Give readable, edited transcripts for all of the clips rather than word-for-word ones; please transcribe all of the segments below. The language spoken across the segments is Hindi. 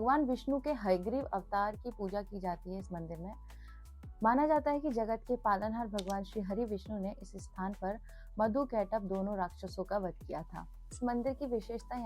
भगवान विष्णु के हयग्रीव अवतार की पूजा की जाती है इस मंदिर में। माना जाता है कि जगत के पालनहार भगवान श्री हरि विष्णु ने इस स्थान पर मधु कैटभ दोनों राक्षसों का वध किया था। इस मंदिर की विशेषता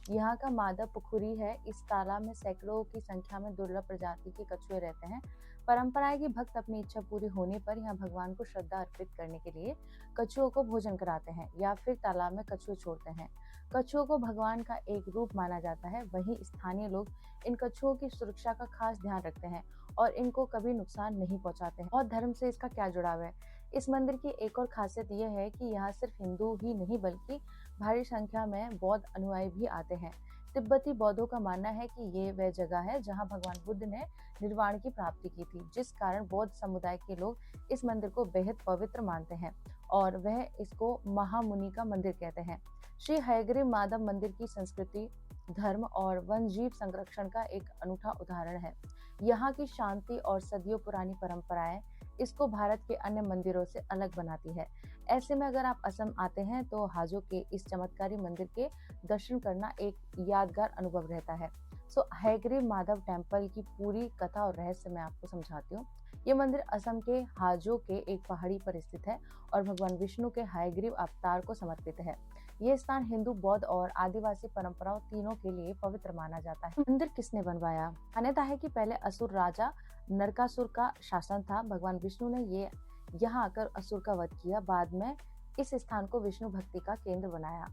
यहाँ का मादा पुखुरी है। इस तालाब में सैकड़ों की संख्या में दुर्लभ प्रजाति के कछुए रहते हैं। परंपरा है कि भक्त अपनी इच्छा पूरी होने पर यहाँ भगवान को श्रद्धा अर्पित करने के लिए कछुओं को भोजन कराते हैं या फिर तालाब में कछुए छोड़ते हैं। कछुओं को भगवान का एक रूप माना जाता है। वहीं स्थानीय लोग इन कछुओं की सुरक्षा का खास ध्यान रखते हैं और इनको कभी नुकसान नहीं पहुंचाते हैं। बौद्ध धर्म से इसका क्या जुड़ाव है? इस मंदिर की एक और खासियत यह है कि यहाँ सिर्फ हिंदू ही नहीं बल्कि भारी संख्या में बौद्ध अनुयायी भी आते हैं। तिब्बती बौद्धों का मानना है कि ये वह जगह है जहाँ भगवान बुद्ध ने निर्वाण की प्राप्ति की थी, जिस कारण बौद्ध समुदाय के लोग इस मंदिर को बेहद पवित्र मानते हैं और वह इसको महामुनि का मंदिर कहते हैं। श्री हयग्रीव माधव मंदिर की संस्कृति, धर्म और वन्यजीव संरक्षण का एक अनूठा उदाहरण है। यहाँ की शांति और सदियों पुरानी परंपराएं इसको भारत के अन्य मंदिरों से अलग बनाती है। ऐसे में अगर आप असम आते हैं तो हाजो के इस चमत्कारी मंदिर के दर्शन करना एक यादगार अनुभव रहता है। हयग्रीव माधव टेम्पल की पूरी कथा और रहस्य मैं आपको समझाती हूँ। ये मंदिर असम के हाजो के एक पहाड़ी पर स्थित है और भगवान विष्णु के हयग्रीव अवतार को समर्पित है। ये स्थान हिंदू, बौद्ध और आदिवासी परंपराओं तीनों के लिए पवित्र माना जाता है। मंदिर किसने बनवाया? मान्यता है कि पहले असुर राजा नरकासुर का शासन था। भगवान विष्णु ने यहाँ आकर असुर का वध किया। बाद में इस स्थान को विष्णु भक्ति का केंद्र बनाया।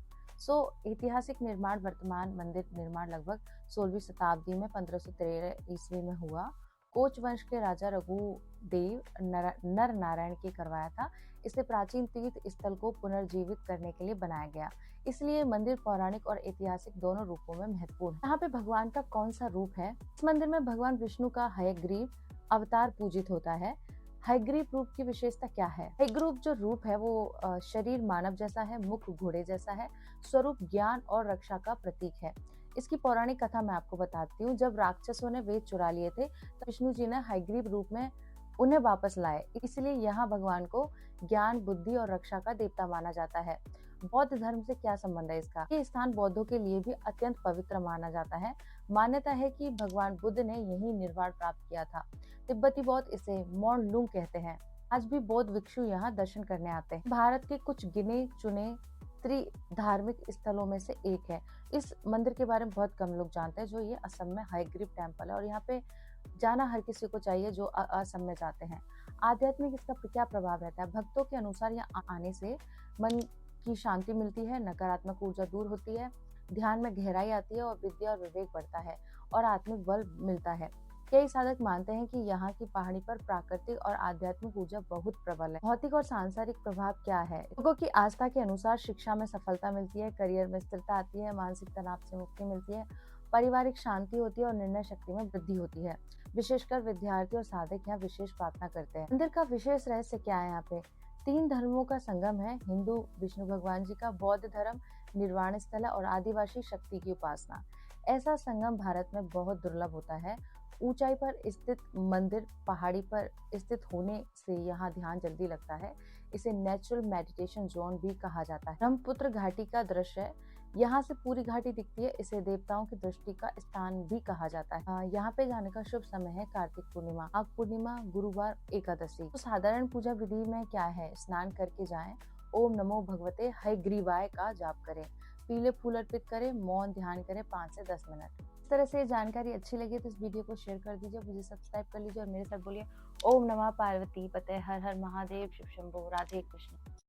ऐतिहासिक निर्माण, वर्तमान मंदिर निर्माण लगभग 16वीं शताब्दी में 1513 ईस्वी में हुआ। कोच वंश के राजा रघुदेव नर नारायण की करवाया था। इसे प्राचीन तीर्थ स्थल को पुनर्जीवित करने के लिए बनाया गया। इसलिए मंदिर पौराणिक और ऐतिहासिक दोनों रूपों में महत्वपूर्ण है। यहाँ पे भगवान का कौन सा रूप है? इस मंदिर में भगवान विष्णु का हयग्रीव अवतार पूजित होता है। हयग्रीव रूप की विशेषता क्या है? हयग्रीव जो रूप है वो शरीर मानव जैसा है, मुख घोड़े जैसा है, स्वरूप ज्ञान और रक्षा का प्रतीक है। इसकी पौराणिक कथा मैं आपको बताती हूँ। जब राक्षसों ने वेद चुरा लिए थे तो विष्णु जी ने हयग्रीव रूप में उन्हें वापस लाए। इसलिए यहाँ भगवान को ज्ञान, बुद्धि और रक्षा का देवता माना जाता है। बौद्ध धर्म से क्या संबंध है इसका? ये स्थान बौद्धों के लिए भी अत्यंत पवित्र माना जाता है। मान्यता है कि भगवान बुद्ध ने यही निर्वाण प्राप्त किया था। तिब्बती बौद्ध इसे मॉन्लुंग कहते हैं। आज भी बौद्ध भिक्षु यहाँ दर्शन करने आते हैं। भारत के कुछ गिने चुने धार्मिक स्थलों में से एक है। इस मंदिर के बारे में बहुत कम लोग जानते हैं। जो ये असम में हयग्रीव टेम्पल है और यहाँ पे जाना हर किसी को चाहिए जो असम में जाते हैं। आध्यात्मिक इसका क्या प्रभाव रहता है? भक्तों के अनुसार यहाँ आने से मन की शांति मिलती है, नकारात्मक ऊर्जा दूर होती है, ध्यान में गहराई आती है और विद्या और विवेक बढ़ता है और आत्मिक बल मिलता है। कई साधक मानते हैं कि यहाँ की पहाड़ी पर प्राकृतिक और आध्यात्मिक ऊर्जा बहुत प्रबल है। भौतिक और सांसारिक प्रभाव क्या है? लोगों की आस्था के अनुसार शिक्षा में सफलता मिलती है, करियर में स्थिरता आती है, मानसिक तनाव से मुक्ति मिलती है, पारिवारिक शांति होती है और निर्णय शक्ति में वृद्धि होती है। विशेषकर विद्यार्थी और साधक यहाँ विशेष प्रार्थना करते हैं। मंदिर का विशेष रहस्य क्या है? यहाँ पे 3 धर्मों का संगम है। हिंदू विष्णु भगवान जी का, बौद्ध धर्म निर्वाण स्थल है और आदिवासी शक्ति की उपासना। ऐसा संगम भारत में बहुत दुर्लभ होता है। ऊंचाई पर स्थित मंदिर पहाड़ी पर स्थित होने से यहाँ ध्यान जल्दी लगता है। इसे नेचुरल मेडिटेशन जोन भी कहा जाता है। ब्रह्मपुत्र घाटी का दृश्य यहाँ से पूरी घाटी दिखती है। इसे देवताओं की दृष्टि का स्थान भी कहा जाता है। यहाँ पे जाने का शुभ समय है कार्तिक पूर्णिमा, माघ पूर्णिमा, गुरुवार, एकादशी। तो साधारण पूजा विधि में क्या है? स्नान करके जाएं, ओम नमो भगवते हयग्रीवाय का जाप करें, पीले फूल अर्पित करें, मौन ध्यान करें 5 से 10 मिनट। इस तरह से जानकारी अच्छी लगी तो इस वीडियो को शेयर कर दीजिए, मुझे सब्सक्राइब कर लीजिए और मेरे साथ बोलिए ओम नमः पार्वती पते हर हर महादेव शिव शंभो राधे कृष्ण।